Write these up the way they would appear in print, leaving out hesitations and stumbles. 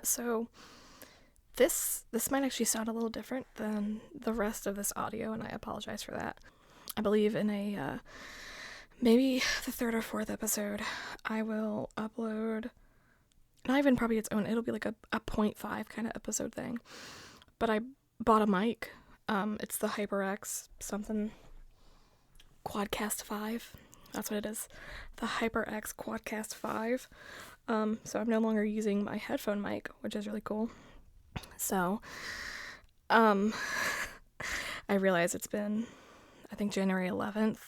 So this might actually sound a little different than the rest of this audio, and I apologize for that. I believe in a, maybe the third or fourth episode, I will upload, not even probably its own, it'll be like a 0.5 kind of episode thing. But I bought a mic. It's the HyperX something Quadcast 5. That's what it is. The HyperX Quadcast 5. So I'm no longer using my headphone mic, which is really cool. So, I realize it's been, I think, January 11th.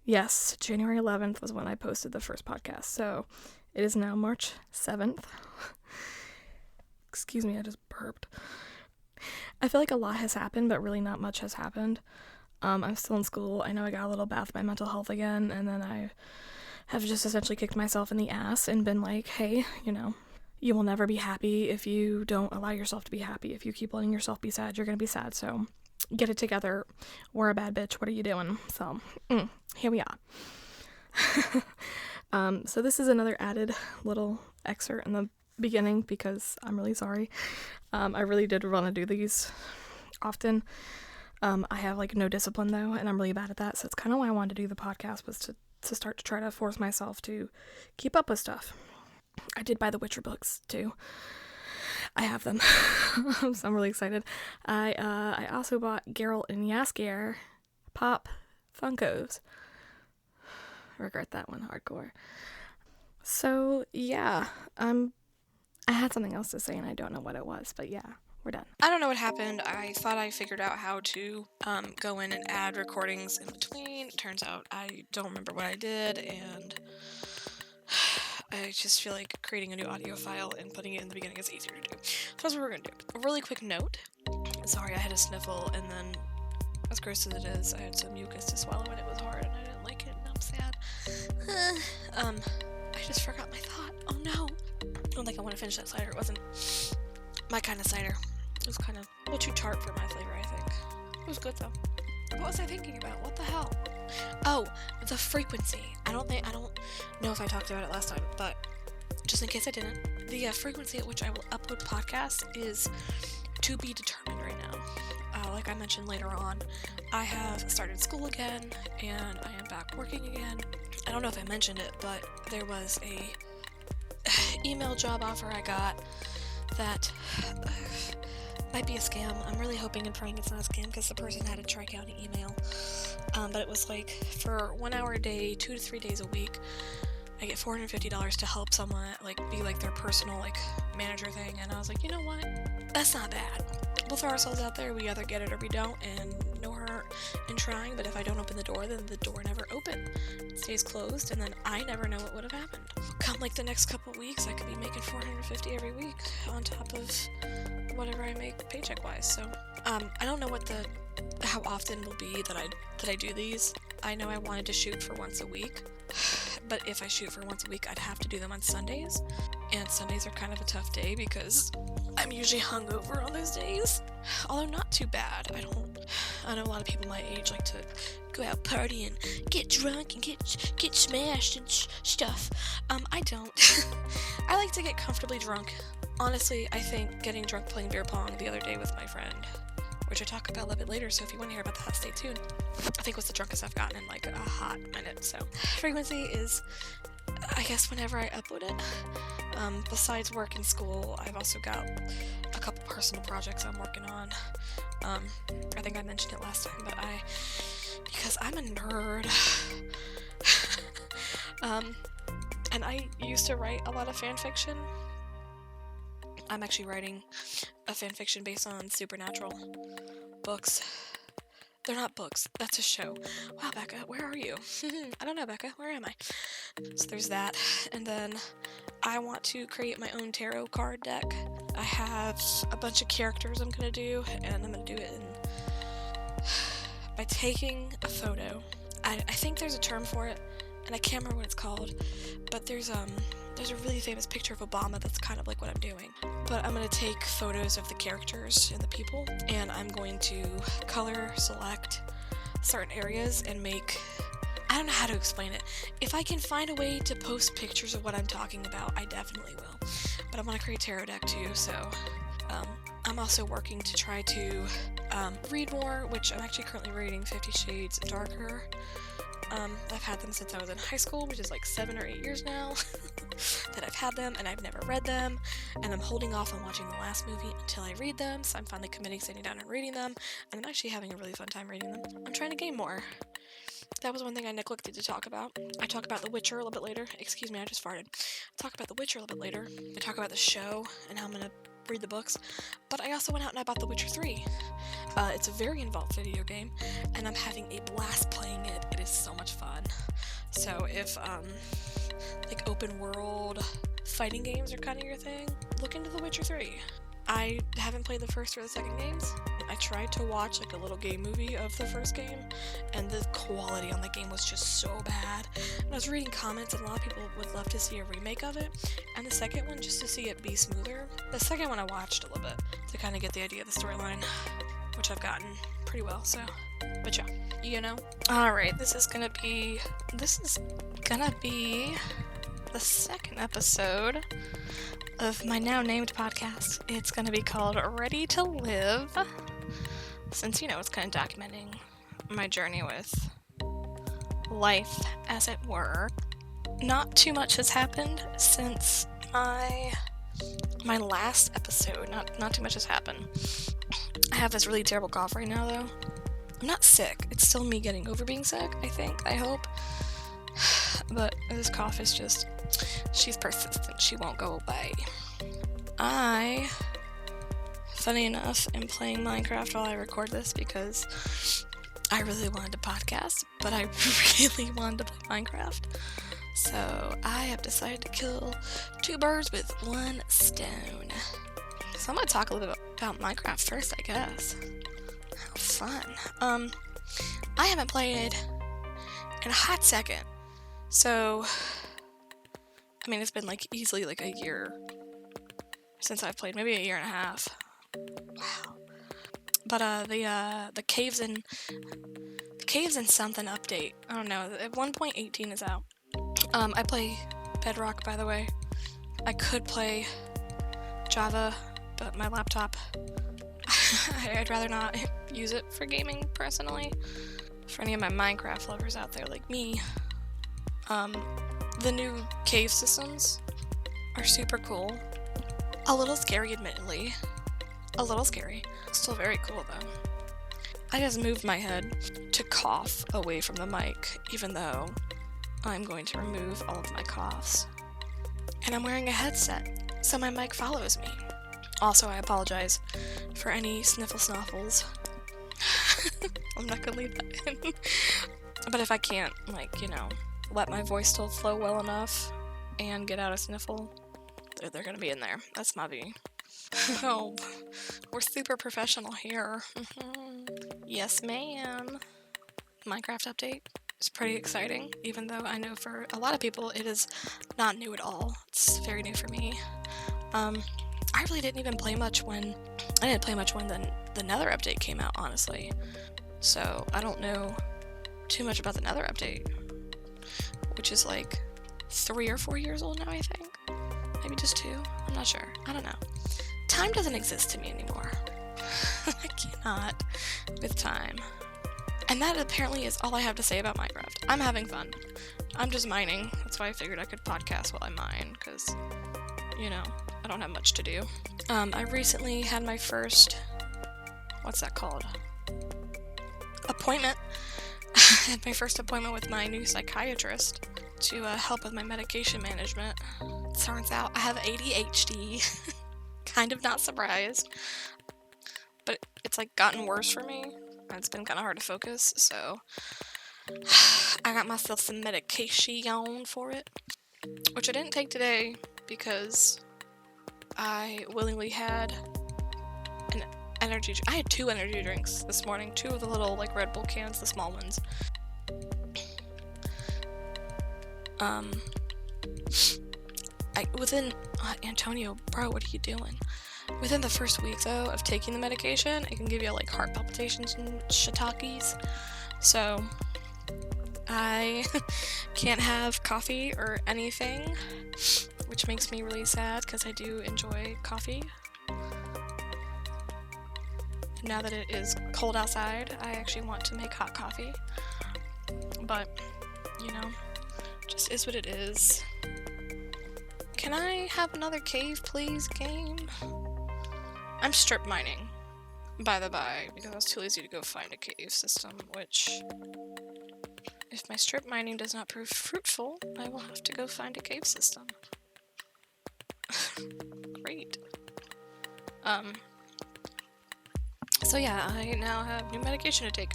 Yes, January 11th was when I posted the first podcast. So it is now March 7th. Excuse me, I just burped. I feel like a lot has happened, but really not much has happened. I'm still in school. I know I got a little bad with my mental health again, and then I have just essentially kicked myself in the ass and been like, hey, you will never be happy if you don't allow yourself to be happy. If you keep letting yourself be sad, you're going to be sad. So get it together. We're a bad bitch. What are you doing? So here we are. So this is another added little excerpt in the beginning because I'm really sorry. I really did want to do these often. I have no discipline though, and I'm really bad at that. So it's kind of why I wanted to do the podcast, was to start to try to force myself to keep up with stuff. I did buy the Witcher books too. I have them. So I'm really excited. I also bought Geralt and Jaskier Pop Funkos. I regret that one hardcore. So yeah, I had something else to say and I don't know what it was, but yeah, we're done. I don't know what happened. I thought I figured out how to go in and add recordings in between. Turns out I don't remember what I did, and I just feel like creating a new audio file and putting it in the beginning is easier to do. So that's what we're going to do. A really quick note. Sorry, I had a sniffle, and then, as gross as it is, I had some mucus to swallow, and it was hard, and I didn't like it, and I'm sad. I just forgot my thought. Oh no. I don't think I want to finish that cider. It wasn't my kind of cider. It was kind of a little too tart for my flavor, I think. It was good, though. What was I thinking about? What the hell? Oh, the frequency. I don't know if I talked about it last time, but just in case I didn't, the frequency at which I will upload podcasts is to be determined right now. Like I mentioned later on, I have started school again, and I am back working again. I don't know if I mentioned it, but there was a email job offer I got that might be a scam. I'm really hoping and praying it's not a scam because the person had a Tri-County email. But it was for 1 hour a day, 2 to 3 days a week, I get $450 to help someone, be their personal, manager thing. And I was like, you know what? That's not bad. We'll throw ourselves out there. We either get it or we don't, and no hurt in trying. But if I don't open the door, then the door never opened. It stays closed, and then I never know what would have happened. Come the next couple weeks, I could be making $450 every week on top of whatever I make paycheck-wise. So, I don't know how often will be that I do these. I know I wanted to shoot for once a week, but if I shoot for once a week, I'd have to do them on Sundays, and Sundays are kind of a tough day because I'm usually hungover on those days, although not too bad. I know a lot of people my age like to go out partying, get drunk, and get smashed and stuff. I don't. I like to get comfortably drunk. Honestly, I think getting drunk playing beer pong the other day with my friend, which I talk about a little bit later, so if you want to hear about that, stay tuned. I think was the drunkest I've gotten in a hot minute. So frequency is, I guess, whenever I upload it. Besides work and school, I've also got a couple personal projects I'm working on. I think I mentioned it last time, but because I'm a nerd, and I used to write a lot of fan fiction. I'm actually writing a fan fiction based on supernatural books. They're not books, that's a show. Wow, Becca, where are you? I don't know, Becca, where am I? So there's that, and then I want to create my own tarot card deck. I have a bunch of characters I'm gonna do, and I'm gonna do it by taking a photo. I think there's a term for it, and I can't remember what it's called, but there's a really famous picture of Obama that's kind of like what I'm doing. But I'm going to take photos of the characters and the people, and I'm going to color select certain areas and I don't know how to explain it. If I can find a way to post pictures of what I'm talking about, I definitely will. But but I want to create a tarot deck too, so I'm also working to try to read more, which I'm actually currently reading 50 Shades Darker. I've had them since I was in high school, which is like 7 or 8 years now that I've had them, and I've never read them, and I'm holding off on watching the last movie until I read them, so I'm finally committing sitting down and reading them, and I'm actually having a really fun time reading them. I'm trying to game more. That was one thing I neglected to talk about. I talk about The Witcher a little bit later. Excuse me, I just farted. I talk about The Witcher a little bit later. I talk about the show and how I'm going to read the books. But I also went out and I bought The Witcher 3. It's a very involved video game, and I'm having a blast playing it. It is so much fun. So if, like, open world fighting games are kind of your thing, look into The Witcher 3. I haven't played the first or the second games. I tried to watch like a little game movie of the first game, and the quality on the game was just so bad. And I was reading comments, and a lot of people would love to see a remake of it, and the second one just to see it be smoother. The second one I watched a little bit to kind of get the idea of the storyline, which I've gotten pretty well, so, but yeah, you know. Alright, this is gonna be the second episode of my now named podcast. It's gonna be called Ready to Live, since, you know, it's kind of documenting my journey with life, as it were. Not too much has happened since my last episode. Not too much has happened. I have this really terrible cough right now, though. I'm not sick. It's still me getting over being sick, I hope. But this cough is just, she's persistent. She won't go away. I, funny enough, am playing Minecraft while I record this because I really wanted to podcast, but I really wanted to play Minecraft. So I have decided to kill 2 birds with 1 stone. So I'm going to talk a little bit about Minecraft first, I guess. How fun. I haven't played in a hot second. So, I mean, it's been like easily like a year since I've played, maybe a year and a half. Wow. But the caves in something update. I don't know. 1.18 is out. I play Bedrock, by the way. I could play Java, but my laptop, I'd rather not use it for gaming personally. For any of my Minecraft lovers out there like me, the new cave systems are super cool. A little scary, admittedly. A little scary. Still very cool, though. I just moved my head to cough away from the mic, even though I'm going to remove all of my coughs. And I'm wearing a headset, so my mic follows me. Also, I apologize for any sniffle-snuffles. I'm not gonna leave that in. But if I can't, like, you know, let my voice still flow well enough and get out a sniffle, they're gonna be in there. That's my view. Oh, we're super professional here. Yes, ma'am. Minecraft update is pretty exciting, even though I know for a lot of people it is not new at all. It's very new for me. I really didn't even play much when the Nether update came out, honestly. So I don't know too much about the Nether update, which is like 3 or 4 years old now, I think. Maybe just 2. I'm not sure. I don't know. Time doesn't exist to me anymore. I cannot with time. And that apparently is all I have to say about Minecraft. I'm having fun. I'm just mining. That's why I figured I could podcast while I mine, because, you know, I don't have much to do. I recently had my first, what's that called? Appointment. I had my first appointment with my new psychiatrist to help with my medication management. Turns out I have ADHD. Kind of not surprised. But it's like gotten worse for me. It's been kind of hard to focus, so I got myself some medication for it, which I didn't take today because I willingly had an energy. I had 2 energy drinks this morning, 2 of the little like Red Bull cans, the small ones. Antonio, bro, what are you doing? Within the first week, though, of taking the medication, it can give you, like, heart palpitations and shiitakes. So, I can't have coffee or anything which makes me really sad because I do enjoy coffee. Now that it is cold outside, I actually want to make hot coffee. But, you know, just is what it is. Can I have another cave, please, game? I'm strip mining, by the by, because I was too lazy to go find a cave system, which, if my strip mining does not prove fruitful, I will have to go find a cave system. Great. So yeah, I now have new medication to take.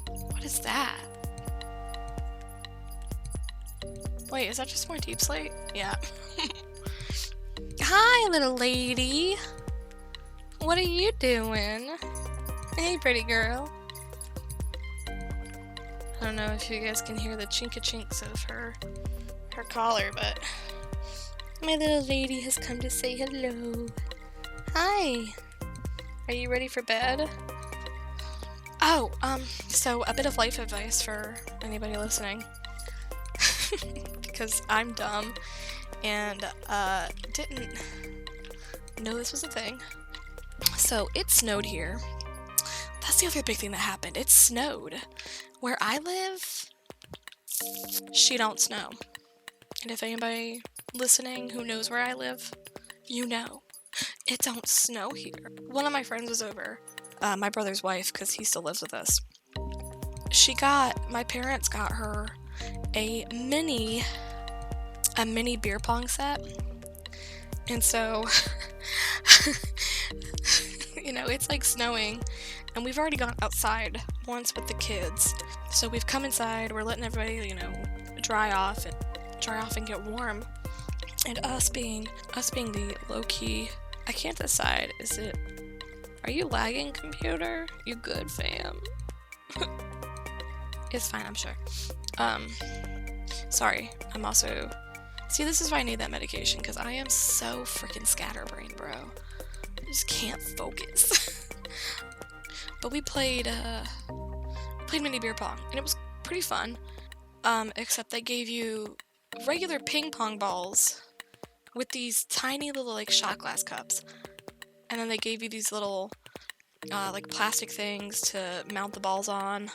What is that? Wait, is that just more deep slate? Yeah. Hi, little lady. What are you doing? Hey, pretty girl. I don't know if you guys can hear the chinka-chinks of her collar, but my little lady has come to say hello. Hi. Are you ready for bed? Oh, so a bit of life advice for anybody listening. Because I'm dumb and didn't know this was a thing. So it snowed here. That's the other big thing that happened. It snowed. Where I live, she don't snow. And if anybody listening who knows where I live, you know. It don't snow here. One of my friends was over, my brother's wife, because he still lives with us. My parents got her a mini beer pong set. And so, you know, it's like snowing, and we've already gone outside once with the kids. So we've come inside, we're letting everybody, you know, dry off and get warm. And us being the low-key, I can't decide, are you lagging, computer? You good, fam? It's fine, I'm sure. Sorry, I'm also... See, this is why I need that medication, because I am so freaking scatterbrained, bro. I just can't focus. But we played mini beer pong, and it was pretty fun. Except they gave you regular ping pong balls with these tiny little, like, shot glass cups. And then they gave you these little, like, plastic things to mount the balls on.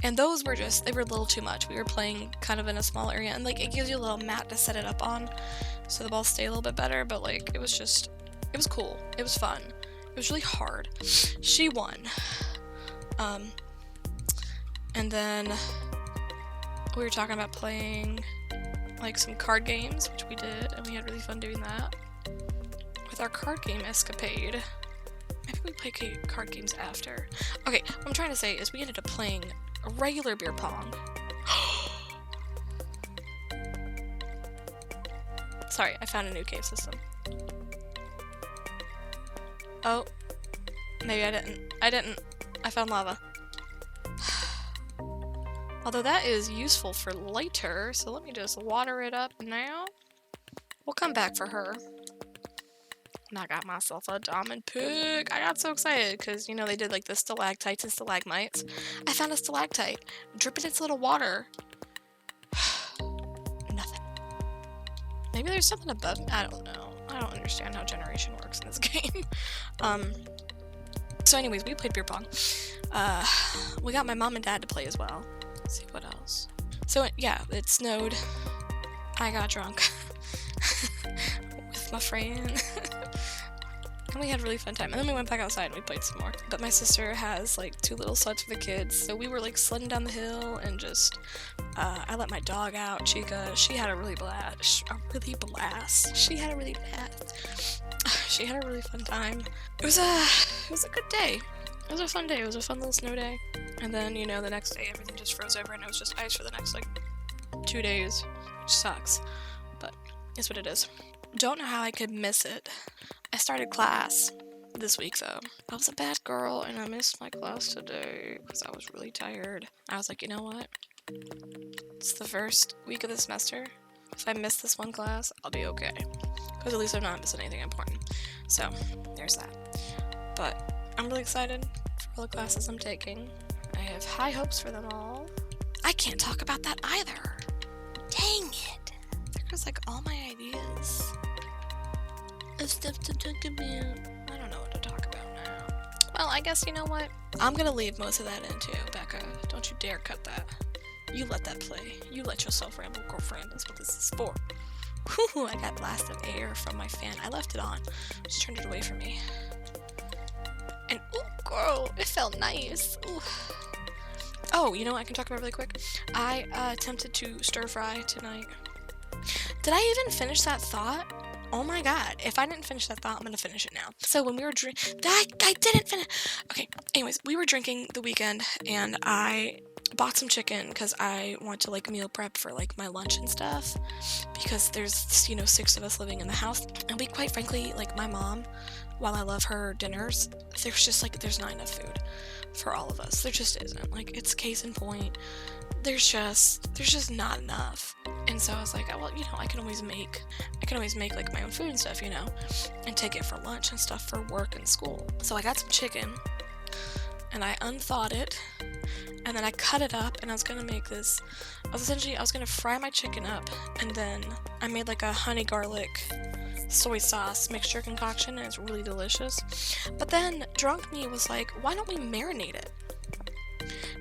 And those were they were a little too much. We were playing kind of in a small area, and, like, it gives you a little mat to set it up on so the balls stay a little bit better, but, like, it was cool. It was fun. It was really hard. She won. And then we were talking about playing, like, some card games, which we did, and we had really fun doing that. With our card game escapade. Maybe we play card games after. Okay, what I'm trying to say is we ended up playing a regular beer pong. Sorry, I found a new cave system. Oh. Maybe I didn't. I found lava. Although that is useful for later, so let me just water it up now. We'll come back for her. And I got myself a diamond pick. I got so excited because, you know, they did like the stalactites and stalagmites. I found a stalactite. Dripping its little water. Nothing. Maybe there's something above me. I don't know. I don't understand how generation works in this game. So anyways, we played beer pong. We got my mom and dad to play as well. Let's see what else. So yeah, it snowed. I got drunk. With my friend. And we had a really fun time. And then we went back outside and we played some more. But my sister has like 2 little sleds for the kids. So we were like sledding down the hill and just, I let my dog out, Chica. She had a really blast. She had a really blast. She had a really fun time. It was a good day. It was a fun day. It was a fun little snow day. And then, you know, the next day everything just froze over and it was just ice for the next like 2 days. Which sucks. But it's what it is. Don't know how I could miss it. I started class this week though. I was a bad girl and I missed my class today because I was really tired. I was like, you know what? It's the first week of the semester. If I miss this one class, I'll be okay. Because at least I'm not missing anything important. So, there's that. But I'm really excited for all the classes I'm taking. I have high hopes for them all. I can't talk about that either. Dang it. There goes like all my ideas. else? Stuff to talk about. I don't know what to talk about now. Well, I guess you know what? I'm gonna leave most of that in too, Becca. Don't you dare cut that. You let that play. You let yourself ramble, girlfriend. That's what this is for. Whew, I got blast of air from my fan. I left it on. Just turned it away from me. And ooh, girl, it felt nice. Ooh. Oh, you know what I can talk about really quick? I attempted to stir fry tonight. Did I even finish that thought? Oh my god, if I didn't finish that thought, I'm gonna finish it now. So when we were I didn't finish. Okay, anyways, we were drinking the weekend, and I bought some chicken because I want to like meal prep for like my lunch and stuff, because there's, you know, 6 of us living in the house, and we, quite frankly, like my mom, while I love her dinners, there's not enough food for all of us. There just isn't. Like, it's case in point, there's just not enough. And so I was like, oh, well, you know, I can always make like my own food and stuff, you know, and take it for lunch and stuff for work and school. So I got some chicken, and I unthawed it, and then I cut it up, and I was gonna fry my chicken up, and then I made like a honey garlic soy sauce mixture concoction, and it's really delicious. But then drunk me was like, why don't we marinate it?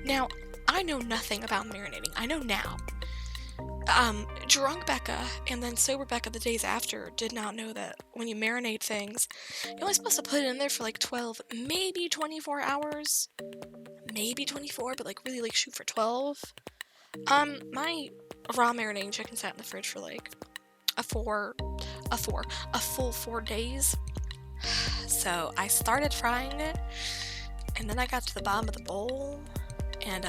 Now, I know nothing about marinating. I know now. Drunk Becca and then sober Becca the days after did not know that when you marinate things, you're only supposed to put it in there for like 12, maybe 24 hours. Maybe 24, but like really like shoot for 12. My raw marinating chicken sat in the fridge for like a full 4 days. So I started frying it, and then I got to the bottom of the bowl, and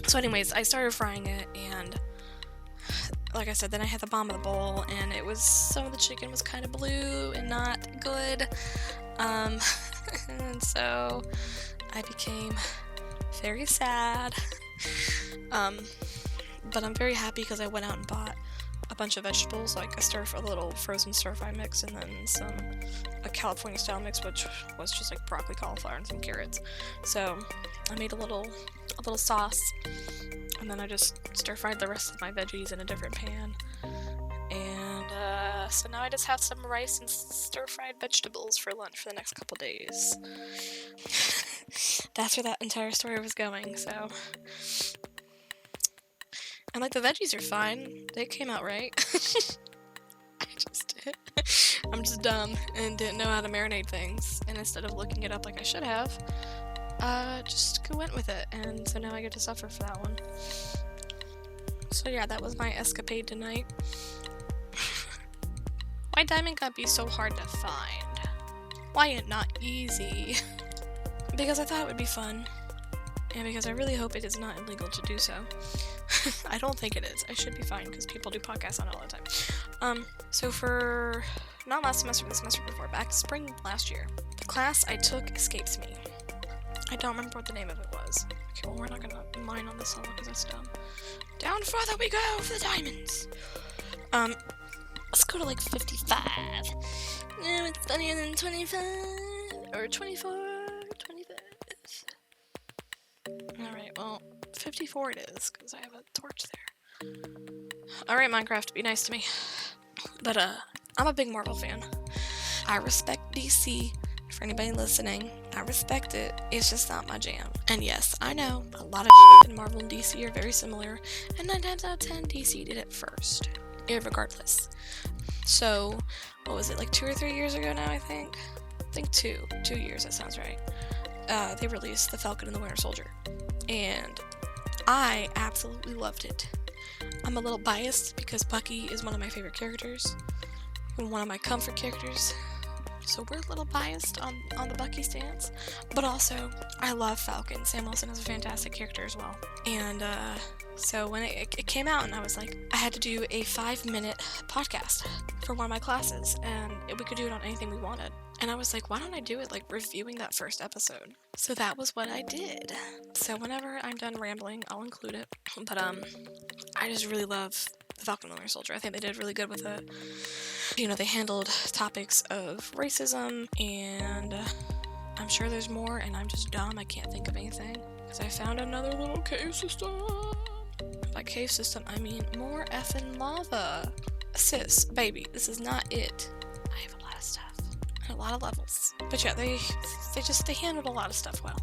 so anyways, I started frying it, and like I said, then I hit the bottom of the bowl, and some of the chicken was kind of blue and not good, and so I became very sad, but I'm very happy because I went out and bought a bunch of vegetables, like a little frozen stir-fry mix, and then a California style mix, which was just like broccoli, cauliflower, and some carrots. So I made a little sauce, and then I just stir-fried the rest of my veggies in a different pan. And so now I just have some rice and stir-fried vegetables for lunch for the next couple days. That's where that entire story was going, so. And like, the veggies are fine. They came out right. I'm just dumb and didn't know how to marinate things. And instead of looking it up like I should have, just went with it. And so now I get to suffer for that one. So yeah, that was my escapade tonight. Why diamond got be so hard to find? Why it not easy? Because I thought it would be fun. And because I really hope it is not illegal to do so. I don't think it is. I should be fine because people do podcasts on it all the time. So for not last semester, but the semester before, back spring last year, the class I took escapes me. I don't remember what the name of it was. Okay, well, we're not gonna mine on this level because that's dumb. Down further we go for the diamonds. Let's go to like 55. No, it's funnier than 25 or 24, 25. Alright, well, 54 it is, because I have a torch there. Alright, Minecraft, be nice to me. But, I'm a big Marvel fan. I respect DC. For anybody listening, I respect it. It's just not my jam. And yes, I know, a lot of shit in Marvel and DC are very similar, and 9 times out of 10, DC did it first. Irregardless. So, what was it, like 2 or 3 years ago now, I think? I think 2 years, that sounds right. They released the Falcon and the Winter Soldier. And I absolutely loved it. I'm a little biased because Bucky is one of my favorite characters and one of my comfort characters. So we're a little biased on the Bucky stance. But also, I love Falcon. Sam Wilson is a fantastic character as well. And so when it came out, and I was like, I had to do a 5-minute podcast for one of my classes, and we could do it on anything we wanted. And I was like, why don't I do it like reviewing that first episode? So that was what I did. So whenever I'm done rambling, I'll include it. But I just really love the Falcon and the Winter Soldier. I think they did really good with it. You know, they handled topics of racism, and I'm sure there's more, and I'm just dumb. I can't think of anything. Because I found another little cave system. By cave system, I mean more effing lava. sis, baby, this is not it. I have a lot of stuff. And a lot of levels. But yeah, they handled a lot of stuff well.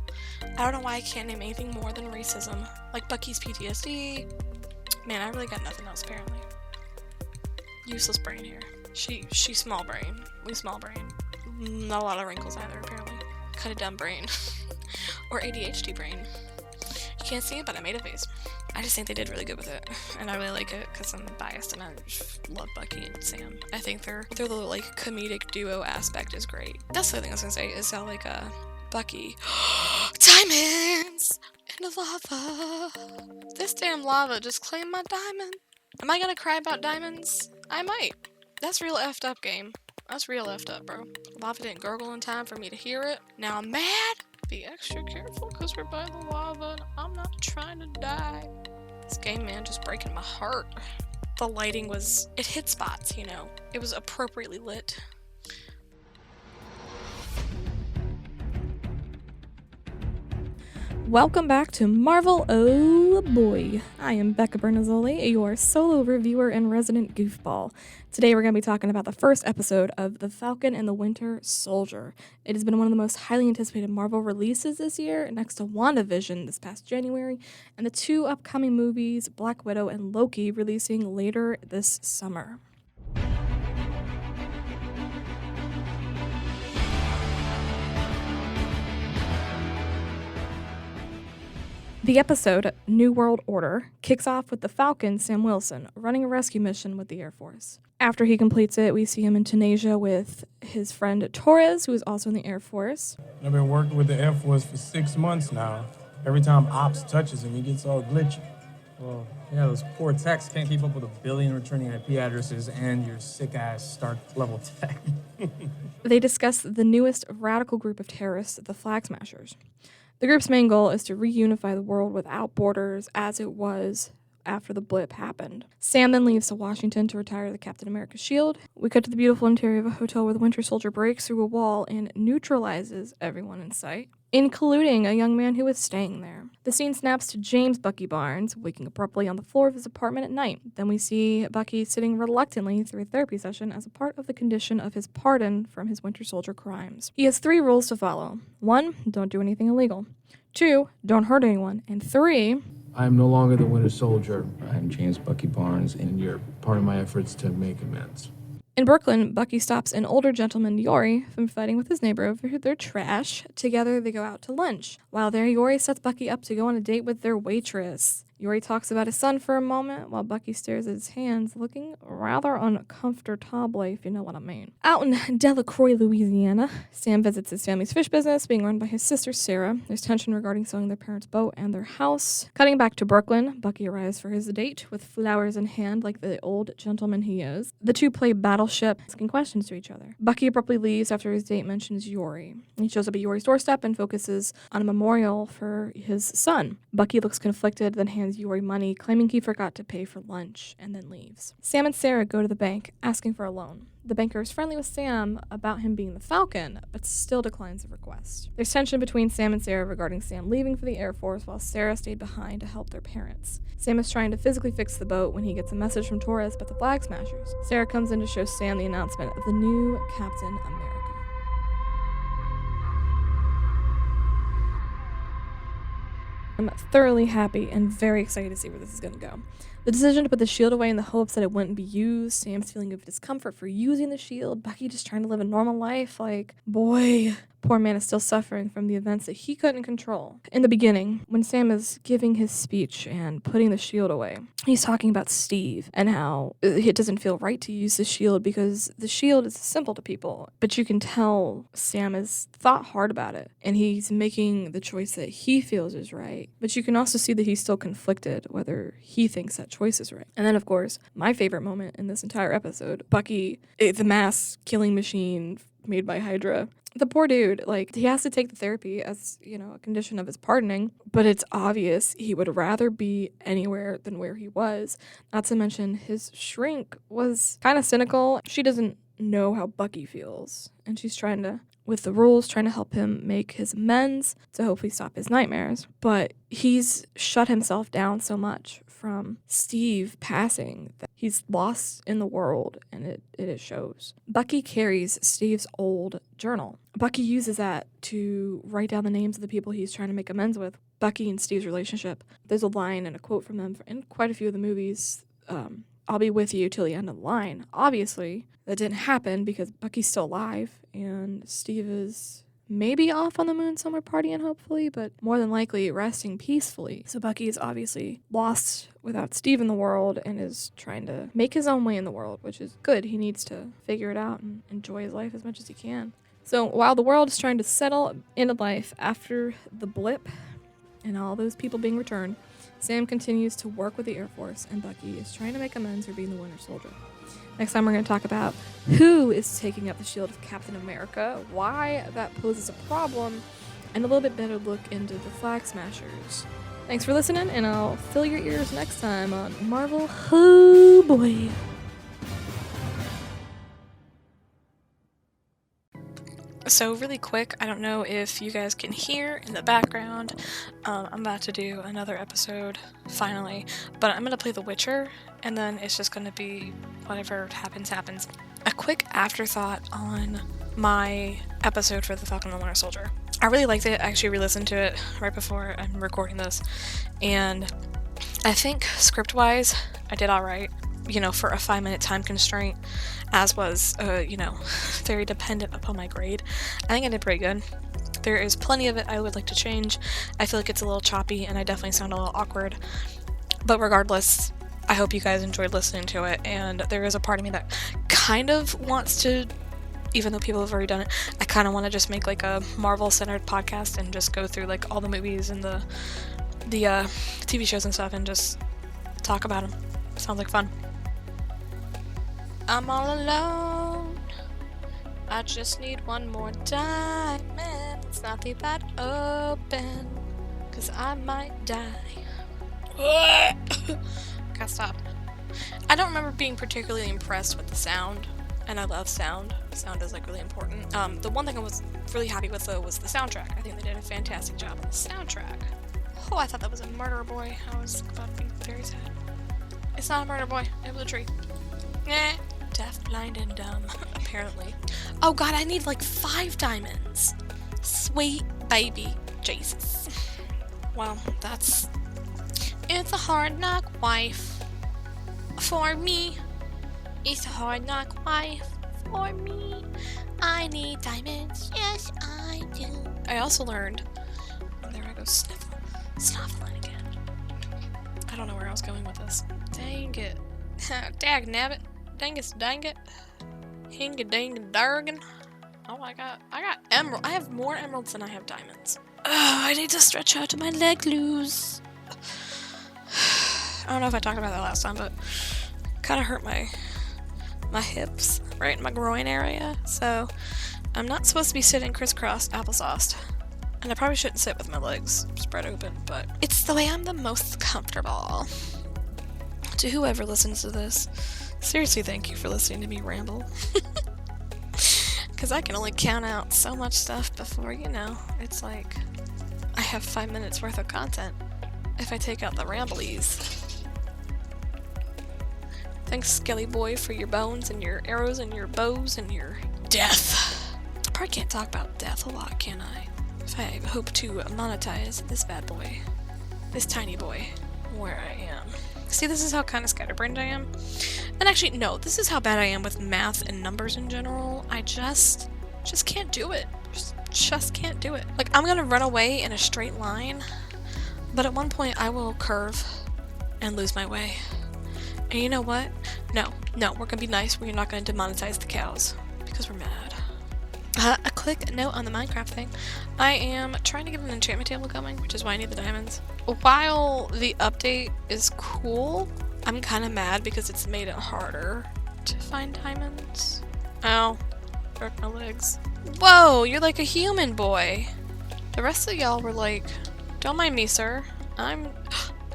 I don't know why I can't name anything more than racism. Like Bucky's PTSD. Man, I really got nothing else, apparently. Useless brain here. She small brain. We small brain. Not a lot of wrinkles either, apparently. Kind of dumb brain. Or ADHD brain. You can't see it, but I made a face. I just think they did really good with it, and I really like it because I'm biased and I love Bucky and Sam. I think their little like comedic duo aspect is great. That's the other thing I was gonna say is how like Bucky diamonds in the lava. This damn lava just claimed my diamond. Am I gonna cry about diamonds? I might. That's real effed up, game. That's real effed up, bro. Lava didn't gurgle in time for me to hear it. Now I'm mad. Be extra careful because we're by the lava and I'm not trying to die. This game, man, just breaking my heart. The lighting it hit spots, you know. It was appropriately lit. Welcome back to Marvel Oh Boy. I am Becca Bernazzoli, your solo reviewer and resident goofball. Today we're going to be talking about the first episode of The Falcon and the Winter Soldier. It has been one of the most highly anticipated Marvel releases this year, next to WandaVision this past January, and the two upcoming movies, Black Widow and Loki, releasing later this summer. The episode, New World Order, kicks off with the Falcon, Sam Wilson, running a rescue mission with the Air Force. After he completes it, we see him in Tunisia with his friend Torres, who is also in the Air Force. I've been working with the Air Force for 6 months now. Every time Ops touches him, he gets all glitchy. Well, yeah, those poor techs can't keep up with 1 billion returning IP addresses and your sick-ass start-level tech. They discuss the newest radical group of terrorists, the Flag Smashers. The group's main goal is to reunify the world without borders as it was after the blip happened. Sam then leaves to Washington to retire the Captain America shield. We cut to the beautiful interior of a hotel where the Winter Soldier breaks through a wall and neutralizes everyone in sight, including a young man who was staying there. The scene snaps to James Bucky Barnes waking abruptly on the floor of his apartment at night. Then we see Bucky sitting reluctantly through a therapy session as a part of the condition of his pardon from his Winter Soldier crimes. He has 3 rules to follow. 1, don't do anything illegal. 2, don't hurt anyone. And 3, I am no longer the Winter Soldier. I am James Bucky Barnes, and you're part of my efforts to make amends. in Brooklyn, Bucky stops an older gentleman, Yori, from fighting with his neighbor over their trash. Together, they go out to lunch. While there, Yori sets Bucky up to go on a date with their waitress. Yori talks about his son for a moment, while Bucky stares at his hands, looking rather uncomfortable, if you know what I mean. Out in Delacroix, Louisiana, Sam visits his family's fish business, being run by his sister, Sarah. There's tension regarding selling their parents' boat and their house. Cutting back to Brooklyn, Bucky arrives for his date, with flowers in hand, like the old gentleman he is. The two play Battleship, asking questions to each other. Bucky abruptly leaves after his date mentions Yori. He shows up at Yori's doorstep and focuses on a memorial for his son. Bucky looks conflicted, then hands Yori money, claiming he forgot to pay for lunch, and then leaves. Sam and Sarah go to the bank, asking for a loan. The banker is friendly with Sam about him being the Falcon, but still declines the request. There's tension between Sam and Sarah regarding Sam leaving for the Air Force while Sarah stayed behind to help their parents. Sam is trying to physically fix the boat when he gets a message from Torres about the Flag Smashers. Sarah comes in to show Sam the announcement of the new Captain America. I'm thoroughly happy and very excited to see where this is going to go. The decision to put the shield away in the hopes that it wouldn't be used, Sam's feeling of discomfort for using the shield, Bucky just trying to live a normal life, like, boy, poor man is still suffering from the events that he couldn't control. In the beginning, when Sam is giving his speech and putting the shield away, he's talking about Steve and how it doesn't feel right to use the shield because the shield is simple to people, but you can tell Sam has thought hard about it and he's making the choice that he feels is right, but you can also see that he's still conflicted whether he thinks that choice is right. And then, of course, my favorite moment in this entire episode, Bucky, the mass killing machine made by Hydra. The poor dude, like, he has to take the therapy as, you know, a condition of his pardoning, but it's obvious he would rather be anywhere than where he was. Not to mention, his shrink was kind of cynical. She doesn't know how Bucky feels, and she's trying to with the rules, trying to help him make his amends to hopefully stop his nightmares. But he's shut himself down so much from Steve passing that he's lost in the world, and it shows. Bucky carries Steve's old journal. Bucky uses that to write down the names of the people he's trying to make amends with. Bucky and Steve's relationship. There's a line and a quote from them in quite a few of the movies. I'll be with you till the end of the line. Obviously, that didn't happen because Bucky's still alive and Steve is maybe off on the moon somewhere partying, hopefully, but more than likely resting peacefully. So Bucky is obviously lost without Steve in the world and is trying to make his own way in the world, which is good. He needs to figure it out and enjoy his life as much as he can. So while the world is trying to settle into life after the blip and all those people being returned, Sam continues to work with the Air Force, and Bucky is trying to make amends for being the Winter Soldier. Next time we're going to talk about who is taking up the shield of Captain America, why that poses a problem, and a little bit better look into the Flag Smashers. Thanks for listening, and I'll fill your ears next time on Marvel. Oh boy. So really quick, I don't know if you guys can hear in the background, I'm about to do another episode, finally, but I'm going to play The Witcher, and then it's just going to be whatever happens, happens. A quick afterthought on my episode for The Falcon and the Winter Soldier. I really liked it. I actually re-listened to it right before I'm recording this, and I think script-wise, I did alright. For a 5-minute time constraint, as was, very dependent upon my grade. I think I did pretty good. There is plenty of it I would like to change. I feel like it's a little choppy, and I definitely sound a little awkward. But regardless, I hope you guys enjoyed listening to it, and there is a part of me that kind of wants to, even though people have already done it, I kind of want to just make, like, a Marvel-centered podcast and just go through, like, all the movies and the TV shows and stuff and just talk about them. Sounds like fun. I'm all alone. I just need one more diamond. It's not leave that open, 'cause I might die. Gotta stop. I don't remember being particularly impressed with the sound, and I love sound. Sound is, like, really important. The one thing I was really happy with, though, was the soundtrack. I think they did a fantastic job on the soundtrack. Oh, I thought that was a murder boy. I was about to be very sad. It's not a murder boy. It was a tree. Deaf, blind, and dumb, apparently. Oh god, I need like 5 diamonds. Sweet baby Jesus. Well, it's a hard knock wife for me. It's a hard knock wife for me. I need diamonds, yes I do. I also learned, there I go snuffling again. I don't know where I was going with this. Dang it. Dag nabbit. Dang it. Hinga-dang-dargan. Oh, I got emerald. I have more emeralds than I have diamonds. Oh, I need to stretch out to my leg loose. I don't know if I talked about that last time, but kind of hurt my hips, right in my groin area. So I'm not supposed to be sitting crisscrossed applesauced. And I probably shouldn't sit with my legs spread open, but it's the way I'm the most comfortable. To whoever listens to this, seriously, thank you for listening to me ramble. Because I can only count out so much stuff before, it's like I have 5 minutes worth of content if I take out the ramblies. Thanks, Skelly Boy, for your bones and your arrows and your bows and your death. I probably can't talk about death a lot, can I? If I hope to monetize this bad boy, this tiny boy, where I am. See, this is how kind of scatterbrained I am. And actually, no, this is how bad I am with math and numbers in general. I just can't do it. Just can't do it. Like, I'm gonna run away in a straight line, but at one point I will curve and lose my way. And you know what? No, we're gonna be nice. We're not gonna demonetize the cows because we're mad. A quick note on the Minecraft thing. I am trying to get an enchantment table going, which is why I need the diamonds. While the update is cool, I'm kind of mad because it's made it harder to find diamonds. Ow. Broke my legs. Whoa, you're like a human boy. The rest of y'all were like, don't mind me, sir. You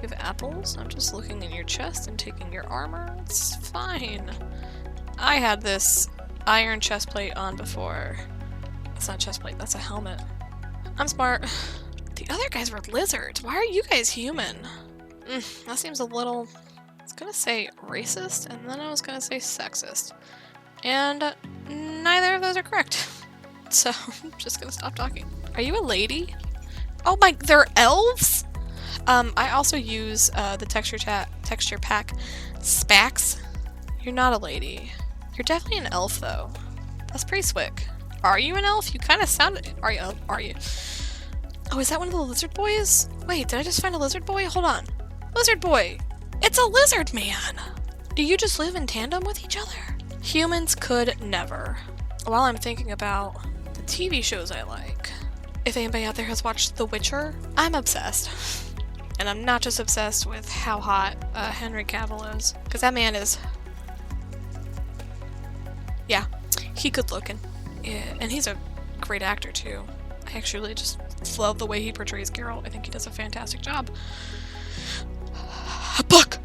have apples? I'm just looking in your chest and taking your armor. It's fine. I had this iron chest plate on before. That's not a chest plate, that's a helmet. I'm smart. The other guys were lizards. Why are you guys human? That seems a little... I was gonna say racist, and then I was gonna say sexist. And neither of those are correct. So I'm just gonna stop talking. Are you a lady? Oh my, they're elves? I also use the texture pack Spax. You're not a lady. You're definitely an elf though. That's pretty slick. Are you an elf? You kind of sounded. Are you? Are you? Oh, is that one of the lizard boys? Wait, did I just find a lizard boy? Hold on. Lizard boy! It's a lizard man! Do you just live in tandem with each other? Humans could never. While I'm thinking about the TV shows I like, if anybody out there has watched The Witcher, I'm obsessed. And I'm not just obsessed with how hot Henry Cavill is, because that man is... Yeah, he good looking. Yeah, and he's a great actor too. I actually really just love the way he portrays Geralt. I think he does a fantastic job. A book!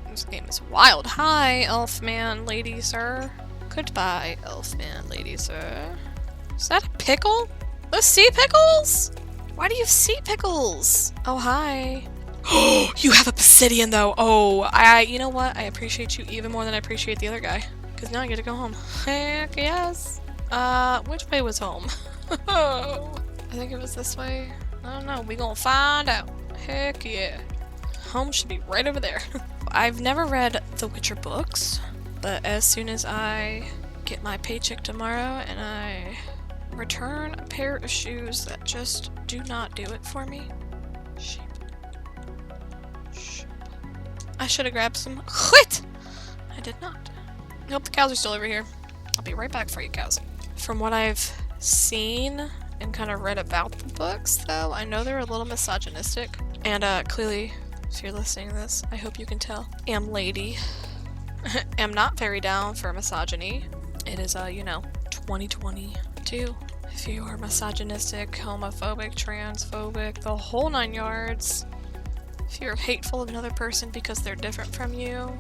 This game is wild. Hi, elfman lady sir. Goodbye, elfman lady sir. Is that a pickle? Those sea pickles? Why do you have sea pickles? Oh, hi. Oh, you have obsidian though. Oh, you know what? I appreciate you even more than I appreciate the other guy. Because now I get to go home. Heck yes. Which way was home? I think it was this way. I don't know. We gonna find out. Heck yeah. Home should be right over there. I've never read the Witcher books, but as soon as I get my paycheck tomorrow and I return a pair of shoes that just do not do it for me. Sheep. Sheep. I should have grabbed some. What? I did not. Nope, the cows are still over here. I'll be right back for you, cows. From what I've seen and kind of read about the books, though, I know they're a little misogynistic. And clearly, if you're listening to this, I hope you can tell, am lady. Am not very down for misogyny. It is, 2022. If you are misogynistic, homophobic, transphobic, the whole 9 yards, if you're hateful of another person because they're different from you,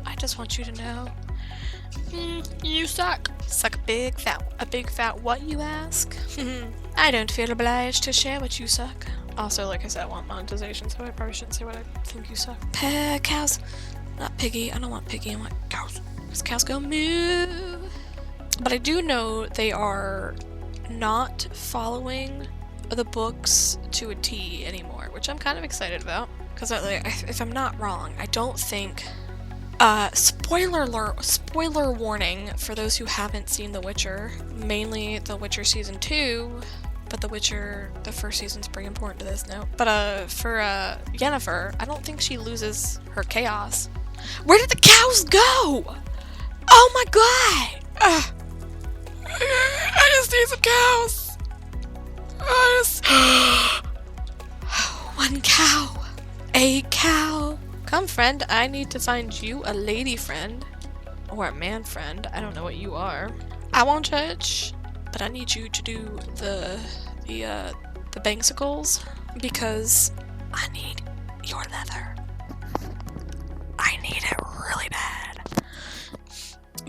I just want you to know, you suck. Suck a big fat what, you ask? I don't feel obliged to share what you suck. Also, like I said, I want monetization, so I probably shouldn't say what I think you suck. Cows. Not piggy. I don't want piggy. I want cows. Because cows go moo. But I do know they are not following the books to a T anymore, which I'm kind of excited about. Because if I'm not wrong, I don't think... spoiler warning for those who haven't seen The Witcher. Mainly The Witcher Season 2, but The Witcher, the first season's pretty important to this now. But for Yennefer, I don't think she loses her chaos. Where did the cows go? Oh my god! I just need some cows! One cow! A cow! Come, friend, I need to find you a lady friend. Or a man friend. I don't know what you are. I won't judge, but I need you to do the bangsicles, because I need your leather. I need it really bad.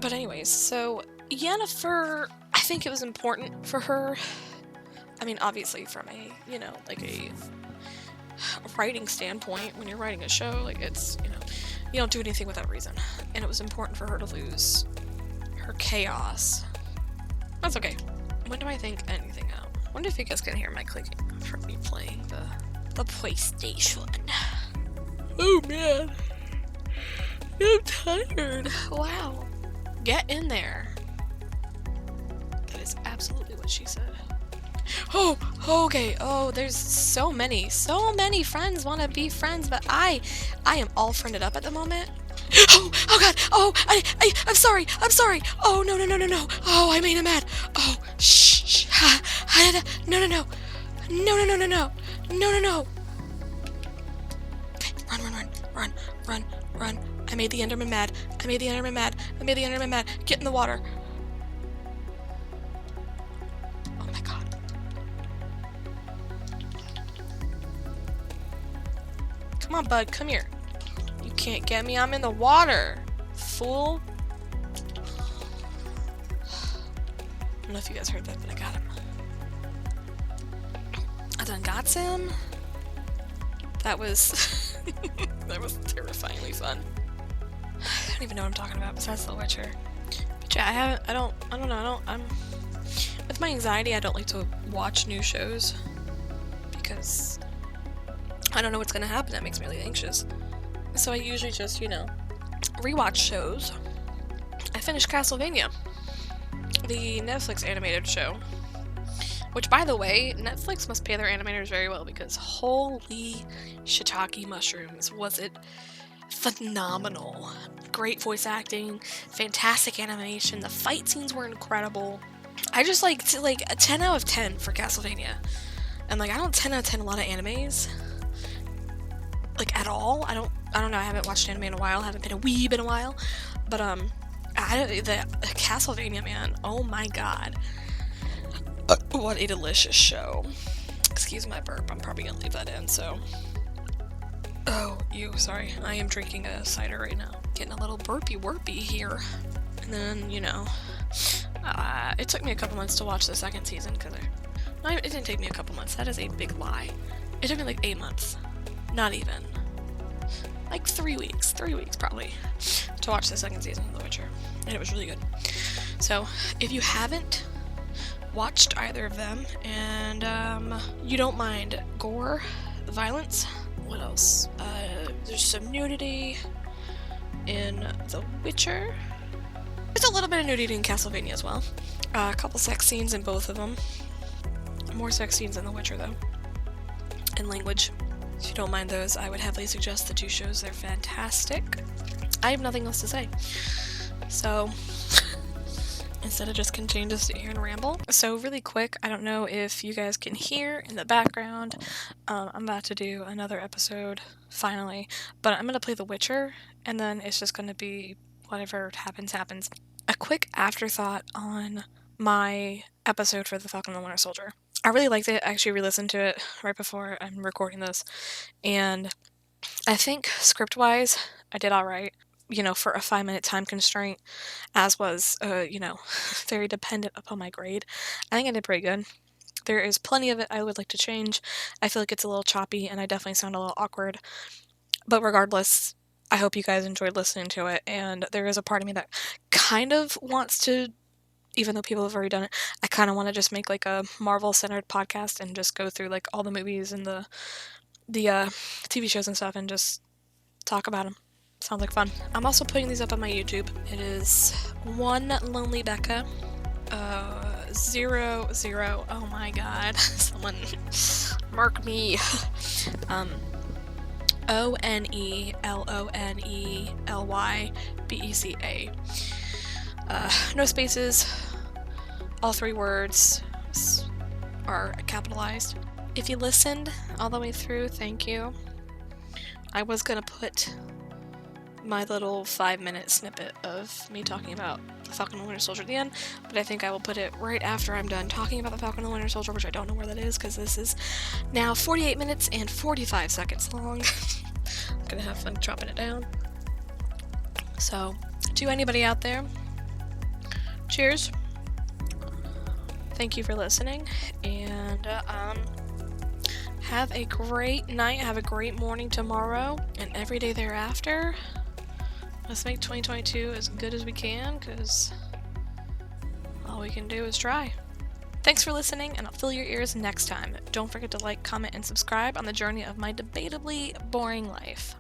But anyways, so Yennefer, I think it was important for her. I mean, obviously from a, a writing standpoint, when you're writing a show, it's, you don't do anything without reason. And it was important for her to lose her chaos. That's okay. When do I think anything out? I wonder if you guys can hear my clicking from me playing the PlayStation. Oh man. I'm tired. Wow. Get in there. That is absolutely what she said. Oh, okay. Oh, there's so many friends want to be friends, but I am all friended up at the moment. Oh god. Oh, I'm sorry. Oh, no. Oh, I made him mad. Oh, shh. No. Okay, run. I made the Enderman mad. Get in the water. Oh my god. Come on, bud. Come here. You can't get me. I'm in the water. Fool. I don't know if you guys heard that, but I got him. done got some. That was that was terrifyingly fun. I don't even know what I'm talking about besides The Witcher. But yeah, with my anxiety, I don't like to watch new shows because I don't know what's gonna happen. That makes me really anxious. So I usually just, rewatch shows. I finished Castlevania, the Netflix animated show. Which, by the way, Netflix must pay their animators very well because holy shiitake mushrooms, was it phenomenal. Great voice acting, fantastic animation, the fight scenes were incredible. I just like a 10 out of 10 for Castlevania. And I don't 10 out of 10 a lot of animes. At all. I don't know, I haven't watched anime in a while, haven't been a weeb in a while. But the Castlevania, man, oh my god. What a delicious show. Excuse my burp, I'm probably gonna leave that in, so. Oh, sorry. I am drinking a cider right now. Getting a little burpy here. And then, it took me a couple months to watch the second season, because it didn't take me a couple months, that is a big lie. It took me 8 months. Not even. 3 weeks. 3 weeks, probably, to watch the second season of The Witcher. And it was really good. So, if you haven't watched either of them, and you don't mind gore, violence, what else? There's some nudity in The Witcher. There's a little bit of nudity in Castlevania as well. A couple sex scenes in both of them. More sex scenes in The Witcher, though. And language. If you don't mind those, I would heavily suggest the two shows. They're fantastic. I have nothing else to say. So, instead of just continuing to sit here and ramble. So really quick, I don't know if you guys can hear in the background, I'm about to do another episode, finally, but I'm going to play The Witcher, and then it's just going to be whatever happens. A quick afterthought on my episode for the Falcon and the Winter Soldier. I really liked it. I actually re-listened to it right before I'm recording this, and I think script-wise, I did alright. For a 5-minute time constraint, as was, very dependent upon my grade. I think I did pretty good. There is plenty of it I would like to change. I feel like it's a little choppy, and I definitely sound a little awkward. But regardless, I hope you guys enjoyed listening to it, and there is a part of me that kind of wants to, even though people have already done it, I kind of want to just make a Marvel-centered podcast and just go through all the movies and the TV shows and stuff and just talk about them. Sounds like fun. I'm also putting these up on my YouTube. It is One Lonely Becca. 00. Oh my god. Someone mark me. ONELONELYBECA. No spaces. All 3 words are capitalized. If you listened all the way through, thank you. I was gonna put my little 5-minute snippet of me talking about the Falcon and the Winter Soldier at the end, but I think I will put it right after I'm done talking about the Falcon and the Winter Soldier, which I don't know where that is, because this is now 48 minutes and 45 seconds long. I'm gonna have fun chopping it down. So, to anybody out there, cheers. Thank you for listening, and have a great night, have a great morning tomorrow, and every day thereafter. Let's make 2022 as good as we can, because all we can do is try. Thanks for listening, and I'll fill your ears next time. Don't forget to like, comment, and subscribe on the journey of my debatably boring life.